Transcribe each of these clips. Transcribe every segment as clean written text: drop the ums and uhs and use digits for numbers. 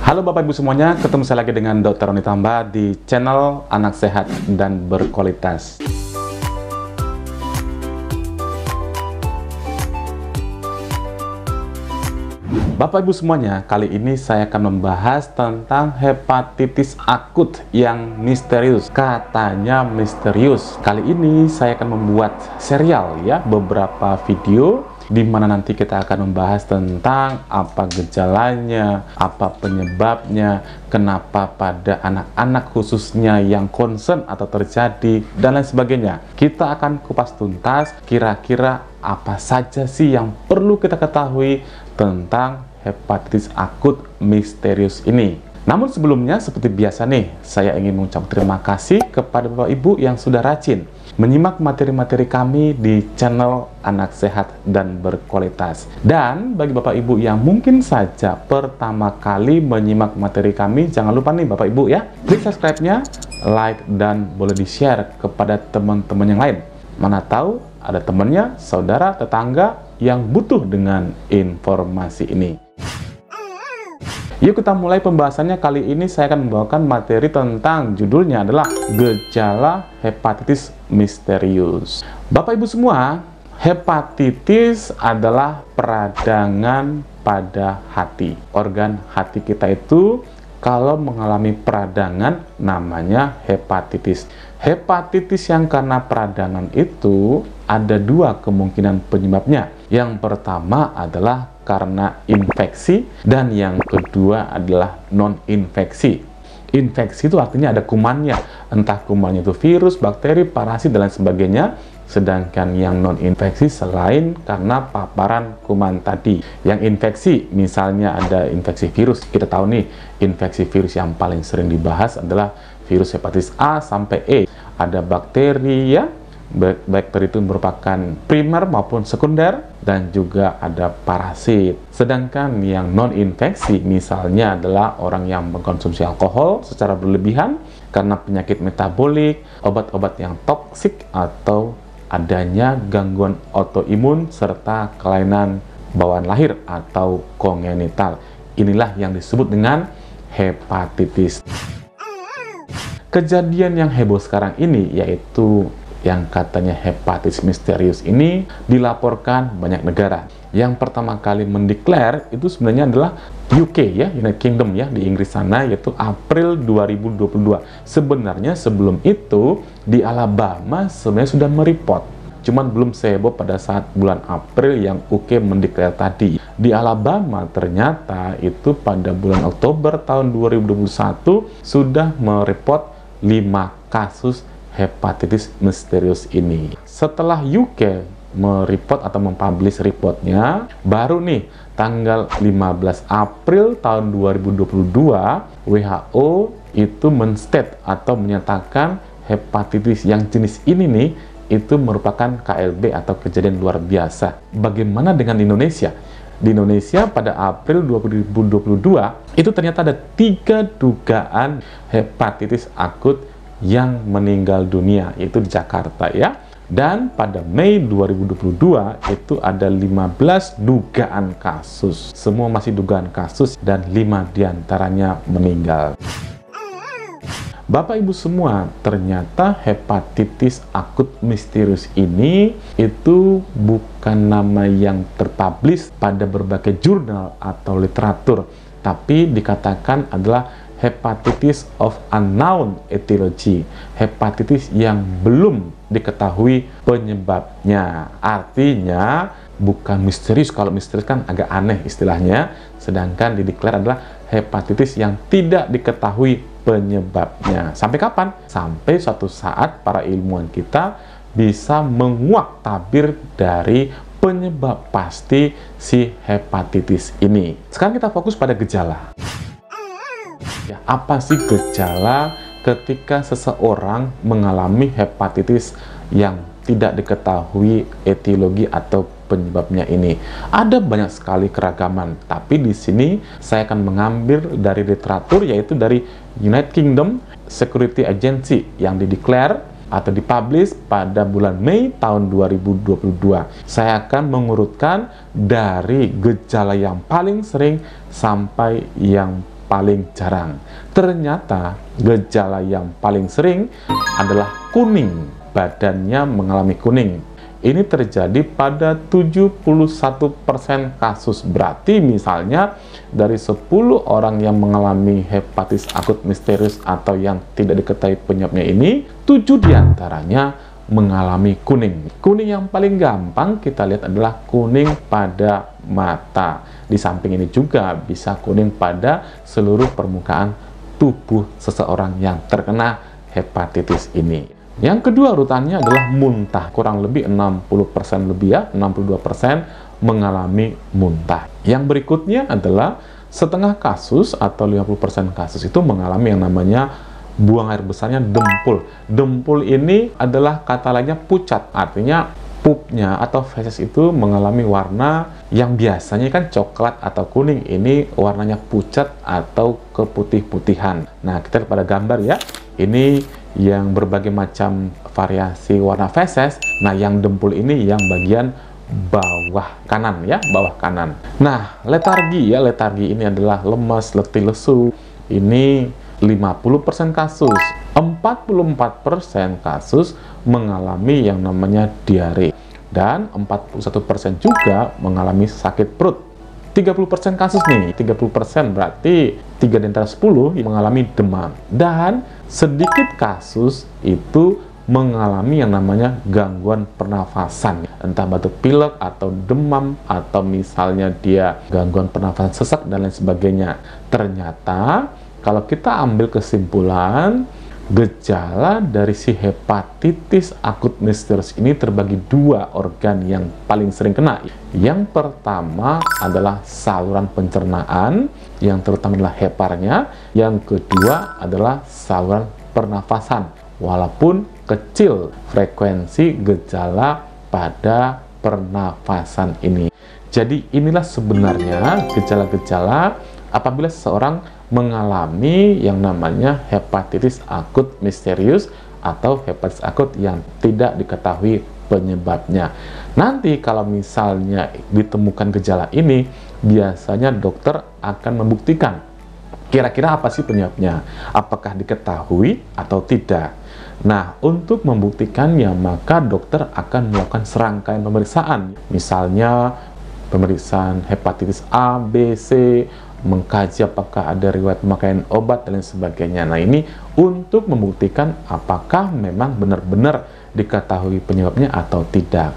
Halo Bapak Ibu semuanya, ketemu saya lagi dengan Dr. Roni Tamba di channel Anak Sehat dan Berkualitas. Bapak Ibu semuanya, kali ini saya akan membahas tentang hepatitis akut yang misterius. Katanya misterius. Kali ini saya akan membuat serial ya, beberapa video di mana nanti kita akan membahas tentang apa gejalanya, apa penyebabnya, kenapa pada anak-anak khususnya yang concern atau terjadi, dan lain sebagainya. Kita akan kupas tuntas kira-kira apa saja sih yang perlu kita ketahui tentang hepatitis akut misterius ini. Namun sebelumnya, seperti biasa nih, saya ingin mengucapkan terima kasih kepada Bapak Ibu yang sudah rajin menyimak materi-materi kami di channel Anak Sehat dan Berkualitas. Dan bagi Bapak Ibu yang mungkin saja pertama kali menyimak materi kami, jangan lupa nih Bapak Ibu ya, klik subscribe-nya, like, dan boleh di-share kepada teman-teman yang lain. Mana tahu ada temannya, saudara, tetangga yang butuh dengan informasi ini. Yuk kita mulai pembahasannya. Kali ini saya akan membawakan materi tentang, judulnya adalah gejala hepatitis misterius. Bapak Ibu semua, hepatitis adalah peradangan pada hati. Organ hati kita itu kalau mengalami peradangan namanya hepatitis. Hepatitis yang karena peradangan itu ada dua kemungkinan penyebabnya. Yang pertama adalah karena infeksi dan yang kedua adalah non-infeksi. Infeksi itu artinya ada kumannya, entah kumannya itu virus, bakteri, parasit, dan lain sebagainya. Sedangkan yang non-infeksi selain karena paparan kuman tadi. Yang infeksi, misalnya ada infeksi virus, kita tahu nih, infeksi virus yang paling sering dibahas adalah virus hepatitis A sampai E. Ada bakteri ya, bakteri itu merupakan primer maupun sekunder, dan juga ada parasit. Sedangkan yang non-infeksi misalnya adalah orang yang mengkonsumsi alkohol secara berlebihan karena penyakit metabolik, obat-obat yang toksik, atau adanya gangguan autoimun serta kelainan bawaan lahir atau kongenital. Inilah yang disebut dengan hepatitis. Kejadian yang heboh sekarang ini yaitu yang katanya hepatitis misterius ini dilaporkan banyak negara. Yang pertama kali mendeklar itu sebenarnya adalah UK ya, United Kingdom ya, di Inggris sana, yaitu April 2022. Sebenarnya sebelum itu di Alabama sebenarnya sudah mereport. Cuman belum seheboh pada saat bulan April yang UK mendeklar tadi. Di Alabama ternyata itu pada bulan Oktober tahun 2021 sudah mereport 5 kasus hepatitis misterius ini. Setelah UK mereport atau mempublish reportnya, baru nih tanggal 15 April tahun 2022 WHO itu menstate atau menyatakan hepatitis yang jenis ini nih itu merupakan KLB atau kejadian luar biasa. Bagaimana dengan Indonesia? Di Indonesia pada April 2022 itu ternyata ada 3 dugaan hepatitis akut yang meninggal dunia, yaitu di Jakarta ya. Dan pada Mei 2022 itu ada 15 dugaan kasus. Semua masih dugaan kasus dan 5 diantaranya meninggal. Bapak Ibu semua, ternyata hepatitis akut misterius ini itu bukan nama yang terpublish pada berbagai jurnal atau literatur, tapi dikatakan adalah hepatitis of unknown etiology, hepatitis yang belum diketahui penyebabnya. Artinya bukan misterius. Kalau misterius kan agak aneh istilahnya, sedangkan dideklar adalah hepatitis yang tidak diketahui penyebabnya. Sampai kapan? Sampai suatu saat para ilmuwan kita bisa menguak tabir dari penyebab pasti si hepatitis ini. Sekarang kita fokus pada gejala. Ya, apa sih gejala ketika seseorang mengalami hepatitis yang tidak diketahui etiologi atau penyebabnya ini? Ada banyak sekali keragaman, tapi di sini saya akan mengambil dari literatur, yaitu dari United Kingdom Security Agency yang dideklar atau dipublish pada bulan Mei tahun 2022. Saya akan mengurutkan dari gejala yang paling sering sampai yang paling jarang. Ternyata gejala yang paling sering adalah kuning, badannya mengalami kuning. Ini terjadi pada 71% kasus. Berarti misalnya dari 10 orang yang mengalami hepatitis akut misterius atau yang tidak diketahui penyebabnya ini, 7 diantaranya mengalami kuning. Kuning yang paling gampang kita lihat adalah kuning pada mata. Di samping ini juga bisa kuning pada seluruh permukaan tubuh seseorang yang terkena hepatitis ini. Yang kedua urutannya adalah muntah. Kurang lebih 60% lebih ya, 62% mengalami muntah. Yang berikutnya adalah setengah kasus atau 50% kasus itu mengalami yang namanya buang air besarnya dempul. Dempul ini adalah kata lainnya pucat, artinya pupnya atau feses itu mengalami warna yang biasanya kan coklat atau kuning, ini warnanya pucat atau keputih-putihan. Nah, kita lihat pada gambar ya, ini yang berbagai macam variasi warna feses. Nah, yang dempul ini yang bagian bawah kanan ya, bawah kanan. Nah, letargi ya, letargi ini adalah lemas, letih, lesu. Ini 50% kasus, 44% kasus mengalami yang namanya diare, dan 41% juga mengalami sakit perut. 30% kasus nih, 30% berarti 3 di antara 10 mengalami demam, dan sedikit kasus itu mengalami yang namanya gangguan pernafasan, entah batuk pilek atau demam, atau misalnya dia gangguan pernafasan sesak dan lain sebagainya. Ternyata kalau kita ambil kesimpulan, gejala dari si hepatitis akut misterius ini terbagi 2 organ yang paling sering kena. Yang pertama adalah saluran pencernaan, yang terutama adalah heparnya. Yang kedua adalah saluran pernafasan, walaupun kecil frekuensi gejala pada pernafasan ini. Jadi inilah sebenarnya gejala-gejala apabila seseorang mengalami yang namanya hepatitis akut misterius atau hepatitis akut yang tidak diketahui penyebabnya. Nanti kalau misalnya ditemukan gejala ini, biasanya dokter akan membuktikan kira-kira apa sih penyebabnya, apakah diketahui atau tidak. Nah, untuk membuktikannya maka dokter akan melakukan serangkaian pemeriksaan, misalnya pemeriksaan hepatitis A, B, C, mengkaji apakah ada riwayat pemakaian obat dan lain sebagainya. Nah, ini untuk membuktikan apakah memang benar-benar diketahui penyebabnya atau tidak.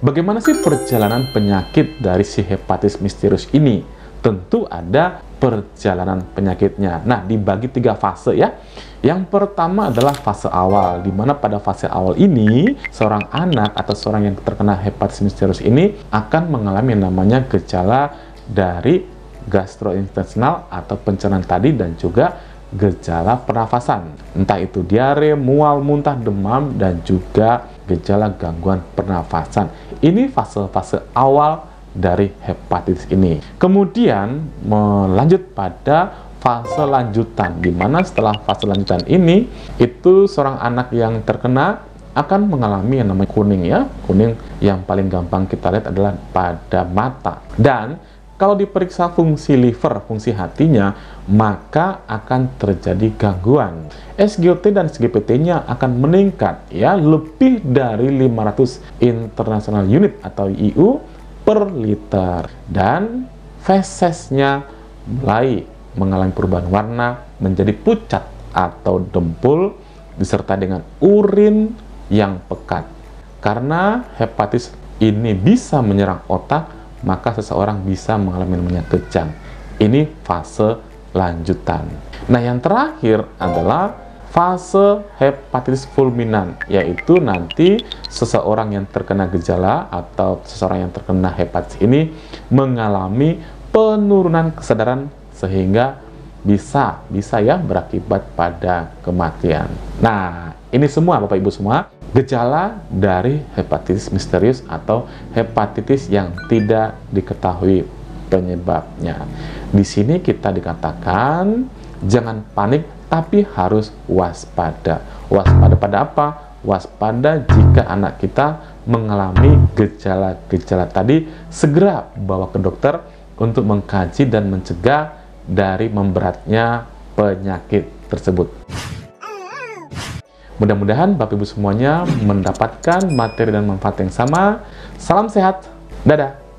Bagaimana sih perjalanan penyakit dari si hepatitis misterius ini? Tentu ada perjalanan penyakitnya. Nah, dibagi 3 fase ya. Yang pertama adalah fase awal, di mana pada fase awal ini seorang anak atau seorang yang terkena hepatitis misterius ini akan mengalami yang namanya gejala dari gastrointestinal atau pencernaan tadi, dan juga gejala pernafasan, entah itu diare, mual, muntah, demam, dan juga gejala gangguan pernafasan. Ini fase-fase awal dari hepatitis ini. Kemudian melanjut pada fase lanjutan, di mana setelah fase lanjutan ini itu seorang anak yang terkena akan mengalami yang namanya kuning ya. Kuning yang paling gampang kita lihat adalah pada mata, dan kalau diperiksa fungsi liver, fungsi hatinya, maka akan terjadi gangguan. SGOT dan SGPT-nya akan meningkat ya, lebih dari 500 international unit atau IU per liter, dan fesesnya mulai mengalami perubahan warna menjadi pucat atau dempul disertai dengan urin yang pekat. Karena hepatitis ini bisa menyerang otak, maka seseorang bisa mengalami namanya kejang. Ini fase lanjutan. Nah, yang terakhir adalah fase hepatitis fulminan, yaitu nanti seseorang yang terkena gejala atau seseorang yang terkena hepatitis ini mengalami penurunan kesadaran sehingga bisa ya berakibat pada kematian. Nah, ini semua Bapak Ibu semua gejala dari hepatitis misterius atau hepatitis yang tidak diketahui penyebabnya. Di sini kita dikatakan jangan panik, tapi harus waspada. Waspada pada apa? Waspada jika anak kita mengalami gejala-gejala tadi, segera bawa ke dokter untuk mengkaji dan mencegah dari memberatnya penyakit tersebut. Mudah-mudahan Bapak Ibu semuanya mendapatkan materi dan manfaat yang sama. Salam sehat, dadah!